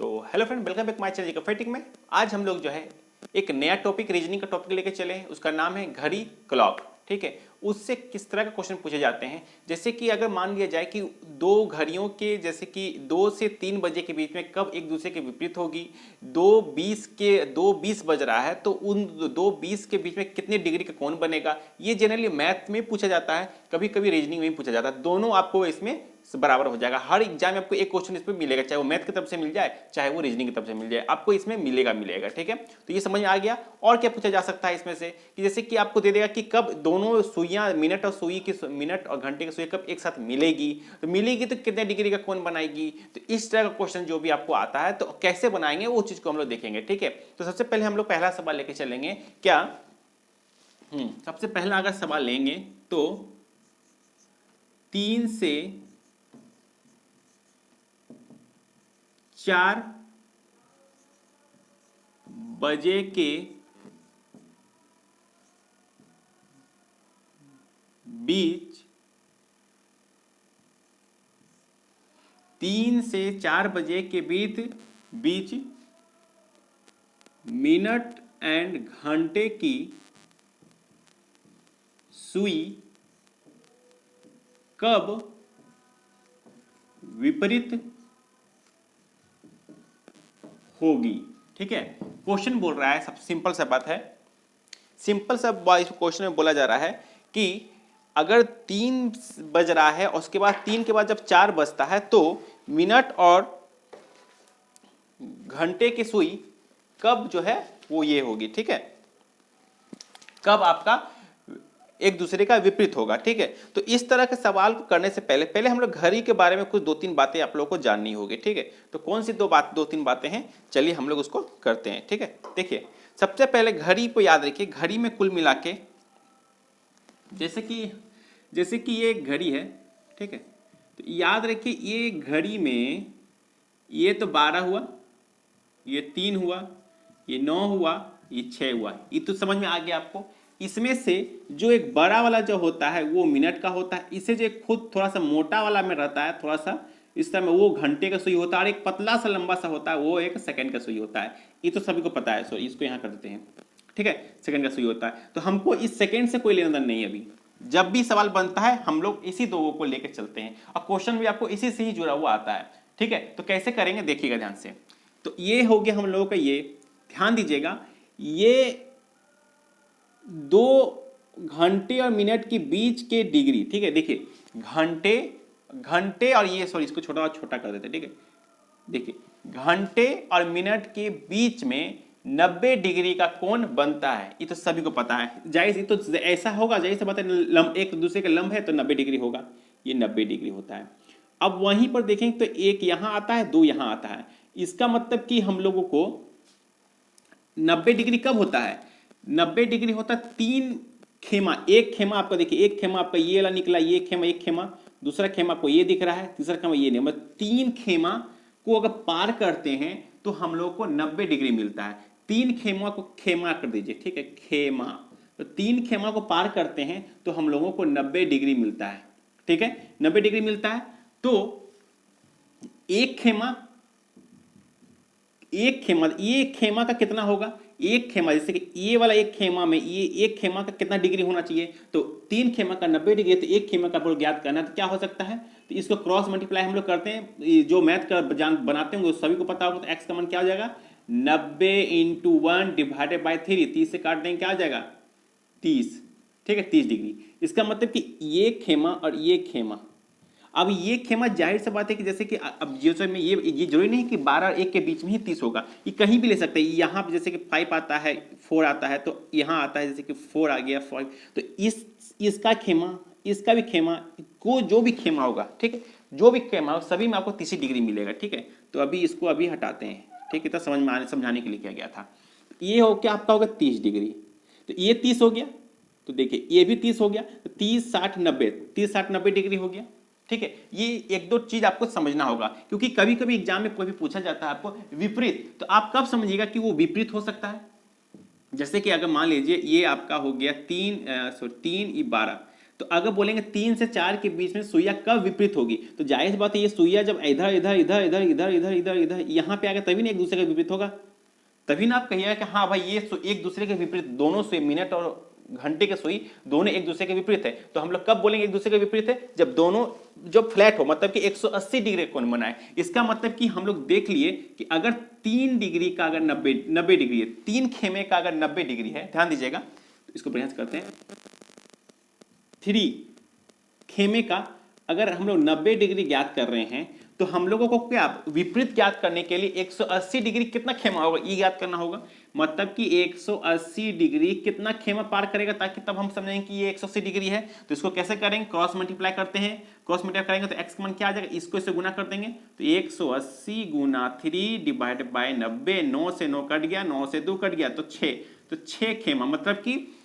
तो hello friend, welcome back my channel geographic में। आज हम लोग जो है एक नया टॉपिक रीजनिंग का टॉपिक लेके चले हैं। उसका नाम है घड़ी क्लॉक। ठीक है, उससे किस तरह का क्वेश्चन पूछे जाते हैं। जैसे कि अगर मान लिया जाए कि दो घड़ियों के जैसे कि 2 से 3 बजे के बीच में कब एक दूसरे के विपरीत होगी। 2:20 बज रहा है तो उन 2:20 के बीच में कितने डिग्री का कोण बनेगा। ये जनरली मैथ में पूछा जाता है, कभी कभी रीजनिंग में भी पूछा जाता है। दोनों आपको इसमें बराबर हो जाएगा। हर एग्जाम में आपको एक क्वेश्चन इसमें मिलेगा, चाहे वो मैथ की तरफ से मिल जाए चाहे वो रीजनिंग की तरफ से मिल जाए, आपको इसमें मिलेगा। ठीक है, तो ये समझ में आ गया। और क्या पूछा जा सकता है इसमें से कि जैसे कि आपको दे देगा कि कब दोनों सुइयां मिनट और घंटे की सुई कब एक साथ मिलेगी, तो मिलेगी तो कितने डिग्री का कोण बनाएगी। तो इस तरह का क्वेश्चन जो भी आपको आता है तो कैसे बनाएंगे वो चीज को हम लोग देखेंगे। ठीक है, तो सबसे पहले हम लोग पहला सवाल लेके चलेंगे। क्या सबसे पहला अगर सवाल लेंगे तो 3 से 4 बजे के बीच 3 से 4 बजे के बीच मिनट एंड घंटे की सुई कब विपरीत होगी। ठीक है, क्वेश्चन बोल रहा है, सब सिंपल सा बात है। सिंपल सा क्वेश्चन में बोला जा रहा है कि अगर 3 बज रहा है और उसके बाद 3 के बाद जब 4 बजता है तो मिनट और घंटे की सुई कब जो है वो ये होगी। ठीक है, कब आपका एक दूसरे का विपरीत होगा। ठीक है, तो इस तरह के सवाल को करने से पहले हम लोग घड़ी के बारे में कुछ 2-3 बातें आप लोगों को जाननी होगी। ठीक है, तो कौन सी 2-3 बातें हैं, चलिए हम लोग उसको करते हैं। ठीक है, देखिए सबसे पहले घड़ी को याद रखिए। घड़ी में कुल मिला के जैसे कि ये एक घड़ी है। ठीक है, तो याद रखिए ये घड़ी में ये तो 12 हुआ, ये 3 हुआ, ये 9 हुआ, ये 6 हुआ। ये तो समझ में आ गया आपको। इसमें से जो एक बड़ा वाला जो होता है वो मिनट का होता है। इसे जो खुद थोड़ा सा मोटा वाला में रहता है, थोड़ा सा इस तरह में, वो घंटे का सुई होता है। और एक पतला सा लंबा सा होता है वो एक सेकंड का सुई होता है। ये तो सभी को पता है, सॉरी इसको यहाँ कर देते हैं। ठीक है, सेकंड का सुई होता है। तो हमको इस सेकंड से कोई लेना देना नहीं। अभी जब भी सवाल बनता है हम लोग इसी दो को लेकर चलते हैं और क्वेश्चन भी आपको इसी से ही जुड़ा हुआ आता है। ठीक है, तो कैसे करेंगे देखिएगा ध्यान से। तो ये हो गया हम लोगों का, ये ध्यान दीजिएगा, ये 2 घंटे और मिनट के बीच के डिग्री। ठीक है, देखिए घंटे और ये, सॉरी इसको छोटा कर देते हैं। ठीक है, देखिए घंटे और मिनट के बीच में 90 डिग्री का कोण बनता है। ये तो सभी को पता है, जाहिर ये तो ऐसा होगा, जाहिर सी बात है, एक दूसरे के लंब है तो 90 डिग्री होगा, ये 90 डिग्री होता है। अब वहीं पर देखें तो एक यहां आता है, 2 यहां आता है। इसका मतलब कि हम लोगों को 90 डिग्री कब होता है, 90 डिग्री होता है 3 खेमा। एक खेमा आपका देखिए, एक खेमा आपका ये वाला निकला, ये खेमा, एक खेमा, दूसरा खेमा आपको ये दिख रहा है, तीसरा खेमा ये नहीं, मतलब 3 खेमा को अगर पार करते हैं तो हम लोग को 90 डिग्री मिलता है। 3 खेमा को खेमा कर दीजिए। ठीक है, खेमा, तो 3 खेमा को पार करते हैं तो हम लोगों को 90 डिग्री मिलता है। ठीक है, 90 डिग्री मिलता है। तो एक खेमा ये खेमा का कितना होगा, एक खेमा, जैसे कि ये वाला एक खेमा में ये एक खेमा का कितना डिग्री होना चाहिए, तो 3 खेमा का 90 डिग्री, तो एक खेमा का आपको ज्ञात करना है तो क्या हो सकता है, तो इसको क्रॉस मल्टीप्लाई हम लोग करते हैं। जो मैथ का बनाते होंगे सभी को पता होगा, तो एक्स का मान क्या हो जाएगा, 90 × 1 डिवाइडेड बाई 3, 30 से काट देंगे, क्या आ जाएगा 30। ठीक है, 30 डिग्री। इसका मतलब कि ये खेमा और ये खेमा, अब ये खेमा जाहिर सी बात है कि जैसे कि अब जो में ये जरूरी नहीं कि 12 और 1 के बीच में ही 30 होगा, ये कहीं भी ले सकते हैं। यहाँ पे जैसे कि 5 आता है, 4 आता है, तो यहाँ आता है जैसे कि 4 आ गया, 5, तो इसका खेमा, इसका भी खेमा को, जो भी खेमा होगा, ठीक है, जो भी खेमा हो सभी में आपको 30 डिग्री मिलेगा। ठीक है, तो अभी इसको अभी हटाते हैं। ठीक है, तो समझाने के लिए किया गया था। ये हो क्या आपका होगा 30 डिग्री, तो ये 30 हो गया, तो देखिए ये भी 30 हो गया, तो 30, 60, 90, 30, 60, 90 डिग्री हो गया। ठीक है, ये 1-2 चीज आपको समझना होगा, क्योंकि कभी कभी एग्जाम में कोई पूछा जाता है आपको विपरीत, तो आप कब समझिएगा कि वो विपरीत हो सकता है। जैसे कि अगर मान लीजिए ये आपका हो गया 3 × 12, तो अगर बोलेंगे 3 से 4 के बीच में सुइया कब विपरीत होगी, तो जाहिर सी बात है ये सुइया जब इधर इधर इधर इधर इधर इधर इधर इधर यहाँ पे आ गया तभी ना एक दूसरे का विपरीत होगा, तभी ना आप कहिएगा कि हाँ भाई ये एक दूसरे के विपरीत, दोनों सुई मिनट और घंटे के सुई दोनों एक दूसरे के विपरीत है। तो हम लोग कब बोलेंगे एक दूसरे के विपरीत है, जब दोनों जब फ्लैट हो, मतलब कि 180 डिग्री कोण बनाए। इसका मतलब कि हम लोग देख लिए कि अगर 3 डिग्री का अगर 90 डिग्री है, 3 खेमे का अगर 90 डिग्री है, ध्यान दीजिएगा, तो इसको बढ़िया से करते हैं, 3 खेमे का अगर हम लोग 90 डिग्री ज्ञात कर रहे हैं तो हम लोगों को क्या विपरीत ज्ञात करने के लिए 180 डिग्री कितना खेमा होगा ये ज्ञात करना होगा। मतलब कि 180 डिग्री कितना खेमा पार करेगा, ताकि तब हम समझेंगे कि ये 180 डिग्री है। तो इसको कैसे करेंगे, क्रॉस मल्टीप्लाई करते हैं, क्रॉस मल्टीप्लाई करेंगे तो x का मान क्या आ जाएगा, इसको इससे गुना कर देंगे तो 180 गुना 3 डिवाइड बाय 90, 9 से 9 कट गया, 9 से 2 कट गया तो 6, तो 6 खेमा, मतलब कि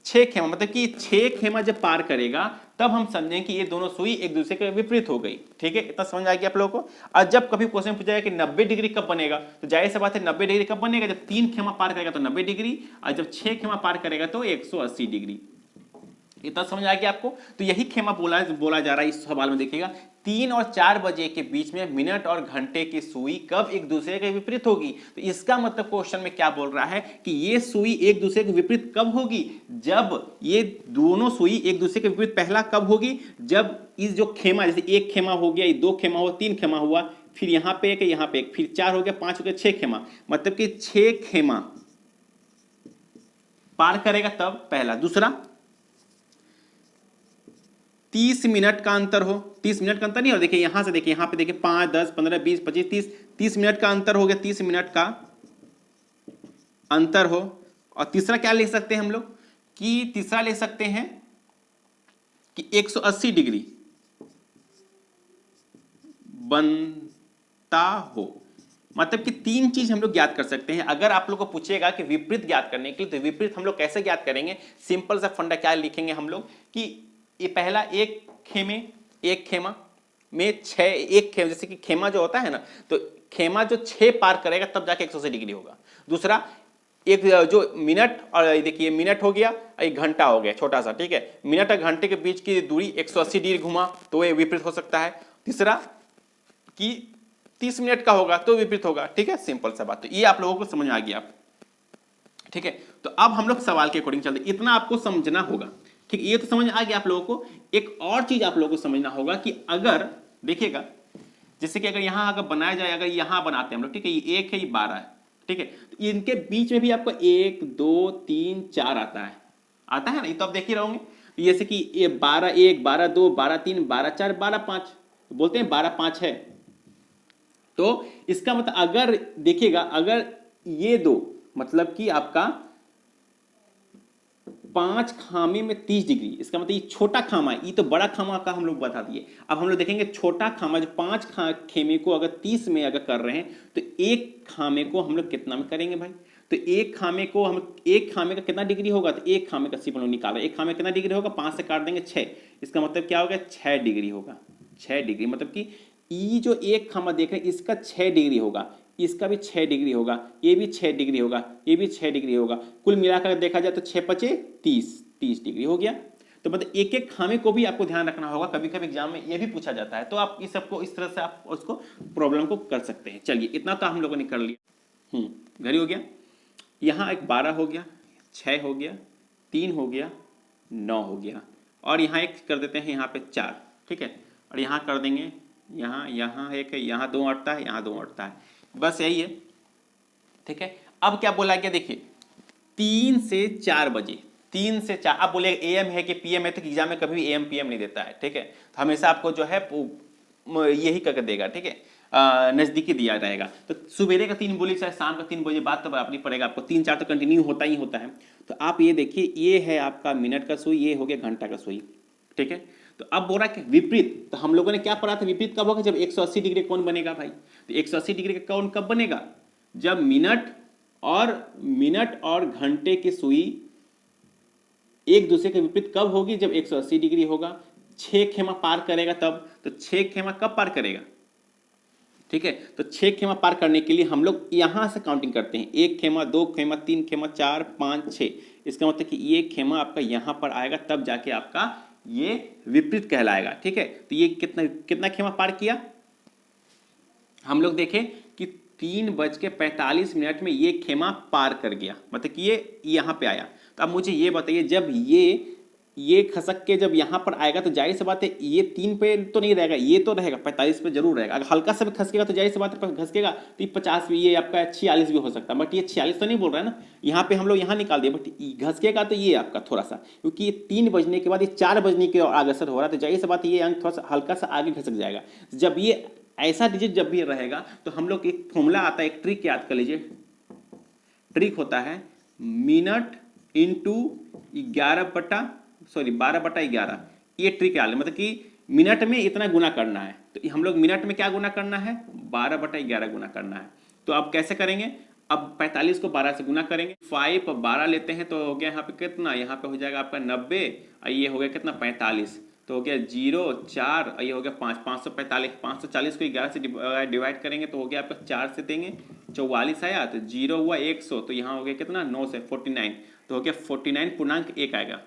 6 खेमा, मतलब कि 6 खेमा जब पार करेगा तब हम समझें कि ये दोनों सुई एक दूसरे के विपरीत हो गई। ठीक है, इतना समझ आ गया आप लोगों को। और जब कभी क्वेश्चन पूछा जाए कि 90 डिग्री कब बनेगा, तो जाहिर सी बात है 90 डिग्री कब बनेगा, जब 3 खेमा पार करेगा तो 90 डिग्री, और जब 6 खेमा पार करेगा तो 180 डिग्री। इतना समझ आ गया आपको। तो यही खेमा बोला जा रहा है इस सवाल में। देखिएगा 3 और 4 बजे के बीच में मिनट और घंटे की सुई कब एक दूसरे के विपरीत होगी। तो इसका मतलब क्वेश्चन में क्या बोल रहा है कि ये सुई एक दूसरे के विपरीत कब होगी, जब ये दोनों सुई एक दूसरे के विपरीत पहला कब होगी, जब इस जो खेमा, जैसे 1 खेमा हो गया, 2 खेमा हुआ, 3 खेमा हुआ, फिर यहाँ पे एक, यहाँ पे एक, फिर 4 हो गया, 5 हो गया, 6 खेमा, मतलब कि 6 खेमा पार करेगा तब पहला। दूसरा 30 मिनट का अंतर हो, 30 मिनट का अंतर नहीं हो, देखिए यहां से देखिए, यहां पे देखिए 5, 10, 15, 20, 25, 30 मिनट का अंतर हो गया, 30 मिनट का अंतर हो। और तीसरा क्या लिख सकते हैं हम लोग, कि तीसरा लिख सकते हैं कि 180 डिग्री बनता हो। मतलब कि 3 चीज हम लोग ज्ञात कर सकते हैं। अगर आप लोग को पूछेगा कि विपरीत ज्ञात करने के लिए, तो विपरीत हम लोग कैसे ज्ञात करेंगे, सिंपल सा फंडा क्या लिखेंगे हम लोग कि ये पहला एक खेमा में 6, एक खेमा, जैसे कि खेमा जो होता है ना, तो खेमा जो 6 पार करेगा तब जाके 180 डिग्री होगा। दूसरा एक जो मिनट, और देखिए मिनट हो गया, एक घंटा हो गया छोटा सा, ठीक है, मिनट और घंटे के बीच की दूरी 180 डिग्री घुमा तो ये विपरीत हो सकता है। तीसरा कि 30 मिनट का होगा तो विपरीत होगा। ठीक है, सिंपल सा बात। तो ये आप लोगों को समझ आ गया। ठीक है, तो अब हम लोग सवाल के अकॉर्डिंग चलते, इतना आपको समझना होगा। ठीक, ये तो समझ आ गया आप लोगों को। एक और चीज आप लोगों को समझना होगा कि अगर देखिएगा, जैसे कि अगर यहां अगर बनाया जाए, अगर यहां बनाते हैं हम लोग, ठीक है, ये 1 है, ये 12 है, ठीक है, तो इनके बीच में भी आपको 1, 2, 3, 4 आता है ना, ये तो आप देख ही रहोगे। जैसे कि ये 12 1, 12 2, 12 3, 12 4, 12 5, बोलते हैं 12 5 है। तो इसका मतलब अगर देखिएगा, अगर ये दो, मतलब कि आपका 5 खामे में 30 डिग्री, इसका मतलब ये छोटा खामा है, ये तो बड़ा खामा का हम लोग बता दिए। अब हम लोग देखेंगे छोटा खामा जो 5 खेमे को अगर 30 में अगर कर रहे हैं, तो एक खामे को हम लोग कितना में करेंगे भाई, तो एक खामे को हम, एक खामे का कितना डिग्री होगा, तो एक खामे का सिर्फ हम लोग निकाला, एक खामे कितना डिग्री होगा, 5 से काट देंगे 6, इसका मतलब क्या होगा, 6 डिग्री होगा। 6 डिग्री मतलब कि ये जो एक खामा देख रहे हैं इसका 6 डिग्री होगा, इसका भी 6 डिग्री होगा, ये भी 6 डिग्री होगा, ये भी 6 डिग्री होगा, कुल मिलाकर देखा जाए तो 6 5 30 डिग्री हो गया। तो मतलब एक एक खामे को भी आपको ध्यान रखना होगा, कभी कभी एग्जाम में ये भी पूछा जाता है, तो आप इस सबको इस तरह से आप उसको प्रॉब्लम को कर सकते हैं। चलिए इतना तो हम लोगों ने कर लिया। घड़ी हो गया, यहाँ एक 12 हो गया, 6 हो गया, 3 हो गया, 9 हो गया, और यहाँ एक कर देते हैं, यहाँ पे 4, ठीक है, और यहाँ कर देंगे, यहाँ एक है, यहाँ 2 अटता है, यहाँ 2 अटता है, बस यही है। ठीक है, अब क्या बोला गया, देखिए 3 से 4 बजे, 3 से 4, अब बोले AM है कि PM है, तो एग्जाम में कभी भी AM PM नहीं देता है। ठीक है, तो हमेशा आपको जो है यही करके देगा। ठीक है, नजदीकी दिया जाएगा। तो सुबेरे का 3 बोली चाहे शाम का 3 बजे बाद तो बराबरी पड़ेगा आपको, 3 4 तो कंटिन्यू होता ही होता है। तो आप ये देखिए, ये है आपका मिनट का सुई, ये हो गया घंटा का सुई। ठीक है, तो अब बोल रहा है कि विपरीत, तो हम लोगों ने क्या पढ़ा था, विपरीत कब होगा, जब 180 डिग्री कौन बनेगा भाई, तो 180 डिग्री का कौन कब बनेगा, जब मिनट और घंटे की सुई एक दूसरे के विपरीत कब होगी, जब 180 डिग्री होगा, 6 खेमा पार करेगा तब। तो 6 खेमा कब पार करेगा, ठीक है, तो 6 खेमा पार करने के लिए हम लोग यहां से काउंटिंग करते हैं, 1 खेमा, 2 खेमा, 3 खेमा, 4 5 6, इसका मतलब कि ये खेमा आपका यहां पर आएगा, तब जाके आपका ये विपरीत कहलाएगा। ठीक है, तो ये कितना कितना खेमा पार किया, हम लोग देखें कि 3:45 में ये खेमा पार कर गया, मतलब कि ये यहाँ पे आया। तो अब मुझे ये बताइए, जब ये खसक के जब यहाँ पर आएगा तो जाहिर सी बात है ये 3 पे तो नहीं रहेगा, ये तो रहेगा 45 पे जरूर रहेगा। अगर हल्का सा भी खसकेगा तो जाहिर सी बात है खसकेगा तो ये 50 भी, ये आपका 46 भी हो सकता है, बट ये 46 तो नहीं बोल रहा है ना, यहाँ पे हम लोग यहाँ निकाल दिए, बट घसकेगा तो ये आपका थोड़ा सा, क्योंकि ये 3 बजने के बाद ये 4 बजने की ओर अग्रसर हो रहा है, तो जाहिर सी बात है ये अंक थोड़ा सा हल्का सा आगे खसक जाएगा। जब ये ऐसा डिजिट जब भी रहेगा तो हम लोग एक फॉर्मूला आता है, एक ट्रिक याद कर लीजिए, ट्रिक होता है मिनट इंटू 12/11, ये ट्रिक याद है, मतलब कि मिनट में इतना गुना करना है, तो हम लोग मिनट में क्या गुना करना है, 12/11 गुना करना है। तो अब कैसे करेंगे, अब 45 को 12 से गुना करेंगे, 5 और 12 लेते हैं तो हो गया यहाँ पे कितना, यहाँ पे हो जाएगा आपका 90, और ये हो गया कितना 45, तो हो गया 0 4, ये हो गया 5, 545, 540 को 11 से डिवाइड करेंगे तो हो गया आपका 4 से देंगे 44 आया, तो 0 हुआ 100, तो यहाँ हो गया कितना 9 से 49, तो हो गया 49.1 आएगा,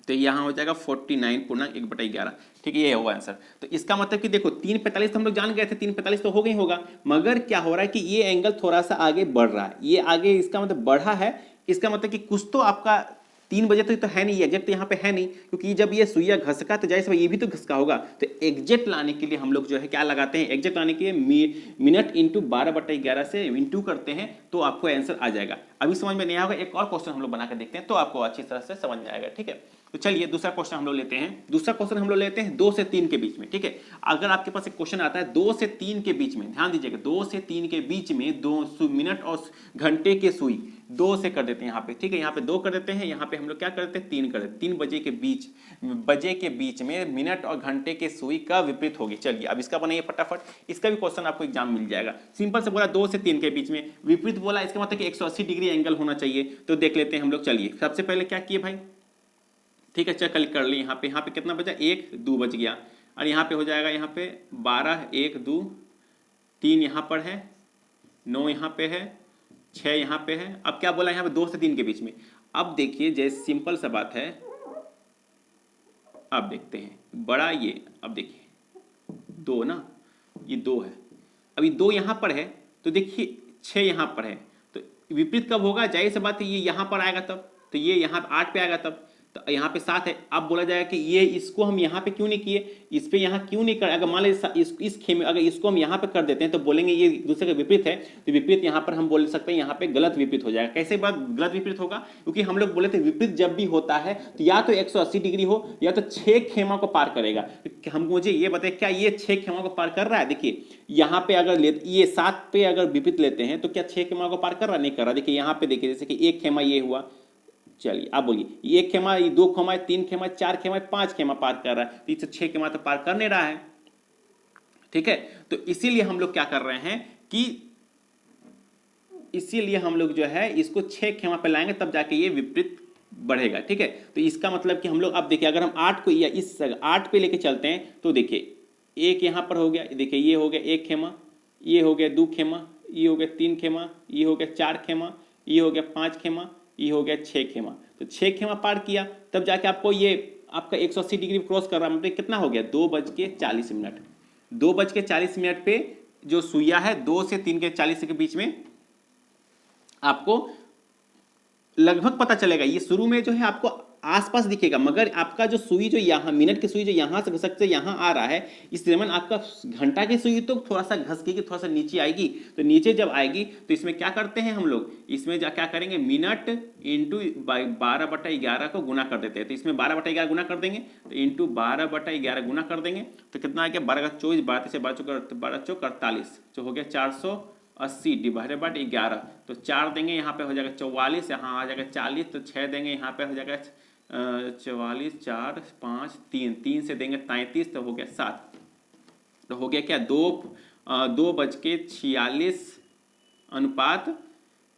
तो यहाँ हो जाएगा 49.1/11। ठीक है, ये होगा आंसर। तो इसका मतलब कि देखो 3:45 तो हम लोग जान गए थे, 3:45 तो हो गई होगा, मगर क्या हो रहा है कि ये एंगल थोड़ा सा आगे बढ़ रहा है, ये आगे इसका मतलब बढ़ा है, इसका मतलब कि कुछ तो आपका 3 बजे तक तो है नहीं, एग्जैक्ट यहाँ पे है नहीं, क्योंकि जब ये सुइया घसका तो जैसे ये भी तो घसका होगा, तो एग्जैक्ट लाने के लिए हम लोग जो है क्या लगाते हैं, एग्जैक्ट लाने के लिए मिनट इंटू 12/11 से इंटू करते हैं तो आपको आंसर आ जाएगा। अभी समझ में नहीं आएगा, एक और क्वेश्चन हम लोग बना के देखते हैं तो आपको अच्छी तरह से समझ में आएगा। ठीक है, तो चलिए दूसरा क्वेश्चन हम लोग लेते हैं। दूसरा क्वेश्चन हम लोग लेते हैं 2 से 3 के बीच में। ठीक है, अगर आपके पास एक क्वेश्चन आता है 2 से 3 के बीच में, ध्यान दीजिएगा 2 से 3 के बीच में 2 मिनट और घंटे के सुई 2 से कर देते हैं यहाँ पे। ठीक है, यहाँ पे 2 कर देते हैं, यहाँ पे हम लोग क्या करते हैं 3 कर देते हैं। 3 बजे के बीच में मिनट और घंटे के सुई का विपरीत होगी। चलिए अब इसका बनाइए फटाफट, इसका भी क्वेश्चन आपको एग्जाम मिल जाएगा। सिंपल से बोला 2 से 3 के बीच में विपरीत बोला, इसका मतलब कि 180 डिग्री एंगल होना चाहिए। तो देख लेते हैं हम लोग, चलिए सबसे पहले क्या किए भाई, ठीक है चेक कर ली, यहाँ पे कितना बजा, 1 2 बज गया, और यहाँ पे हो जाएगा यहाँ पे 12 1 2 3 यहाँ पर है, 9 यहाँ पे है, 6 यहाँ पे है। अब क्या बोला यहाँ पे 2 से 3 के बीच में। अब देखिए जैसे सिंपल सा बात है, अब देखते हैं बड़ा ये, अब देखिए 2 ना, ये 2 है, अभी 2 यहाँ पर है, तो देखिए 6 यहाँ पर है, तो विपरीत कब होगा, जाहिर सी बात है ये यहाँ पर आएगा तब, तो ये यहाँ 8 पे आएगा तब, तो यहाँ पे 7 है। अब बोला जाएगा कि ये इसको हम यहाँ पे क्यों नहीं किए, इस पे यहाँ क्यों नहीं कर, अगर मान लीजिए इस खेमे अगर इसको हम यहाँ पे कर देते हैं तो बोलेंगे ये दूसरे का विपरीत है, तो विपरीत यहाँ पर हम बोल सकते हैं यहाँ पे गलत विपरीत हो जाएगा। कैसे बात गलत विपरीत होगा, क्योंकि हम लोग बोले थे विपरीत जब भी होता है तो या तो 180 डिग्री हो या तो 6 खेमा को पार करेगा। हम मुझे ये बताए क्या ये 6 खेमा को पार कर रहा है, देखिए यहाँ पे अगर ये 7 पे अगर विपरीत लेते हैं तो क्या 6 खेमा को पार कर रहा, नहीं कर रहा। देखिए यहाँ पे देखिए जैसे कि 1 खेमा ये हुआ, चलिए आप बोलिए ये 1 खेमा, ये 2 खेमा, 3 खेमा, 4 खेमा, 5 खेमा पार कर रहा है, तो इससे 6 खेमा तो पार कर नहीं रहा है। ठीक है, तो इसीलिए हम लोग क्या कर रहे हैं कि इसीलिए हम लोग जो है इसको 6 खेमा पे लाएंगे तब जाके ये विपरीत बढ़ेगा। ठीक है, तो इसका मतलब कि हम लोग अब देखिए अगर हम 8 को या इस 8 पे लेके चलते हैं तो देखिए 1 यहाँ पर हो गया, देखिए ये हो गया 1 खेमा, ये हो गया 2 खेमा, ये हो गया 3 खेमा, ये हो गया 4 खेमा, ये हो गया 5 खेमा, ये हो गया 6 खेमा। तो 6 खेमा पार किया तब जाके आपको ये आपका 180 डिग्री क्रॉस कर रहा है, मतलब कितना हो गया 2:40। 2:40 पे जो सुइया है 2 से 3 के 40 के बीच में आपको लगभग पता चलेगा, ये शुरू में जो है आपको आसपास दिखेगा, मगर आपका जो सुई जो यहाँ मिनट की सुई जो यहाँ से घसक से यहाँ आ रहा है, इस दरमियान आपका घंटा की सुई तो थोड़ा सा घसकेगी, थोड़ा सा नीचे आएगी। तो नीचे जब आएगी तो इसमें क्या करते हैं हम लोग, इसमें क्या करेंगे मिनट इंटू 12/11 को गुना कर देते हैं। तो इसमें 12/11 गुना कर देंगे, तो इंटू 12/11 गुना कर देंगे तो कितना आ गया 12 का 24, 12 से 12 चौक 48, जो हो गया 480 डिवाइडेड बाय 11, तो 4 देंगे यहाँ पे हो जाएगा 44, यहाँ आ जाएगा 40, तो 6 देंगे यहाँ पे हो जाएगा 44, 4 5 3 से देंगे 33, तो हो गया 7, तो हो गया क्या 2:46 अनुपात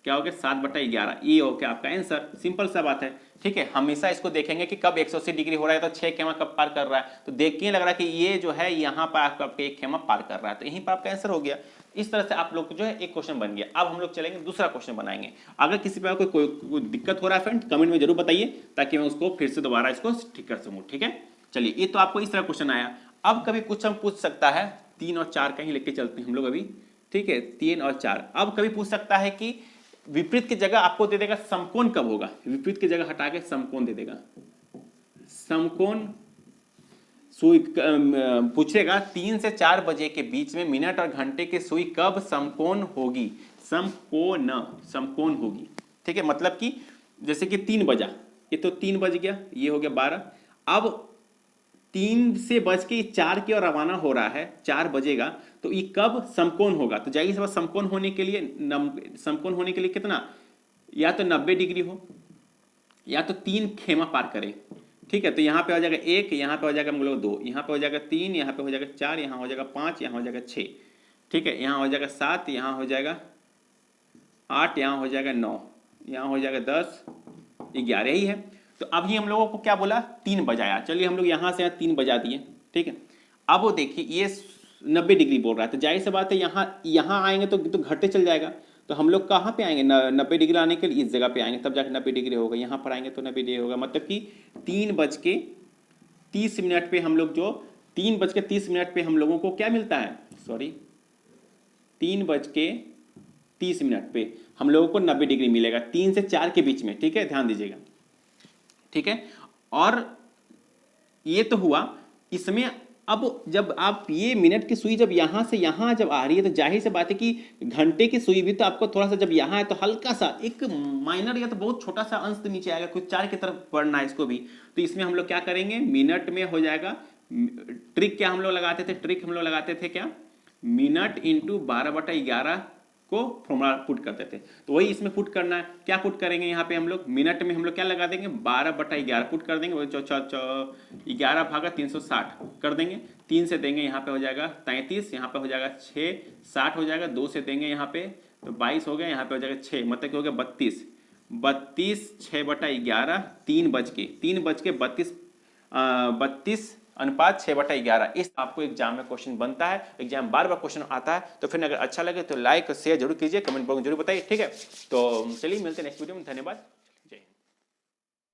क्या हो गया 7/11, ये हो गया आपका आंसर। सिंपल सा बात है। ठीक है, हमेशा इसको देखेंगे कि कब 180 डिग्री हो रहा है तो 6 खेमा कब पार कर रहा है, तो देख के लग रहा है कि ये जो है यहाँ पर आपका 1 खेमा पार कर रहा है, तो यहीं पर आपका आंसर हो गया। इस तरह से आप लोग को जो है एक क्वेश्चन बन गया। अब हम लोग चलेंगे दूसरा क्वेश्चन बनाएंगे। अगर किसी पर कोई दिक्कत हो रहा है फ्रेंड, कमेंट में जरूर बताइए ताकि मैं उसको फिर से दोबारा इसको ठीक कर सकूं। ठीक है, चलिए ये तो आपको इस तरह क्वेश्चन आया। अब कभी कुछ हम पूछ सकता है 3 और 4 कहीं लेके चलते हैं हम लोग अभी। ठीक है, 3 और 4। अब कभी पूछ सकता है कि विपरीत की जगह आपको दे देगा समकोण कब होगा, विपरीत की जगह हटा के समकोण दे देगा। समकोण सुई पूछेगा 3 से 4 बजे के बीच में मिनट और घंटे की सुई कब समकोण होगी, समकोण होगी। ठीक है, मतलब कि जैसे कि 3 बजा, ये तो 3 बज गया, ये हो गया 12। अब 3 से बज के 4 की ओर रवाना हो रहा है, 4 बजेगा, तो ये कब समकोण होगा। तो जाहिर सी बात समकोण होने के लिए कितना, या तो 90 डिग्री हो या तो 3 खेमा पार करे। ठीक है, तो यहाँ पे हो जाएगा 1, यहाँ पे हो जाएगा हम लोग 2, यहाँ पे हो जाएगा 3, यहाँ पे हो जाएगा 4, यहाँ हो जाएगा 5, यहाँ हो जाएगा 6। ठीक है, यहाँ हो जाएगा 7, यहाँ हो जाएगा 8, यहाँ हो जाएगा 9, यहाँ हो जाएगा 10, 11 ही है। तो अभी हम लोगों को क्या बोला, 3 बजाया। चलिए हम लोग यहाँ से 3 बजा दिए। ठीक है, अब वो देखिए ये 90 डिग्री बोल रहा है, तो जाहिर सी बात है यहाँ आएंगे तो घटते चल जाएगा। तो हम लोग कहाँ पे आएंगे, 90 डिग्री आने के लिए इस जगह पे आएंगे, तब जाके 90 डिग्री होगा। यहाँ पर आएंगे तो 90 डिग्री होगा, मतलब कि 3:30 पे हम लोग जो 3:30 पे हम लोगों को क्या मिलता है, सॉरी 3:30 पे हम लोगों को 90 डिग्री मिलेगा 3 से 4 के बीच में। ठीक है, ध्यान दीजिएगा। ठीक है, और ये तो हुआ। इसमें अब जब आप ये मिनट की सुई जब यहाँ से यहाँ जब आ रही है, तो जाहिर सी बात है कि घंटे की सुई भी तो आपको थोड़ा सा जब यहाँ है तो हल्का सा एक माइनर या तो बहुत छोटा सा अंश तो नीचे आएगा, कुछ 4 की तरफ बढ़ना है इसको भी। तो इसमें हम लोग क्या करेंगे, मिनट में हो जाएगा, ट्रिक क्या हम लोग लगाते थे, क्या मिनट इंटू 12/11 को फॉर्मूला पुट करते थे। तो वही इसमें पुट करना है। क्या पुट करेंगे यहाँ पे हम लोग, मिनट में हम लोग क्या लगा देंगे, 12/11 पुट कर देंगे, 11 भागा 360 कर देंगे। 3 से देंगे यहाँ पे हो जाएगा 33, यहाँ पे हो जाएगा 6, 60 हो जाएगा। 2 से देंगे यहाँ पे तो 22 हो गया, यहाँ पे हो जाएगा 6, मतलब कि हो गया 32। 6/11, 32 अनुपात 6/11। इस आपको एग्जाम में क्वेश्चन बनता है, एग्जाम बार बार क्वेश्चन आता है। तो फिर अगर अच्छा लगे तो लाइक और शेयर जरूर कीजिए, कमेंट बॉक्स में जरूर बताइए। ठीक है, तो चलिए मिलते हैं नेक्स्ट वीडियो में, धन्यवाद।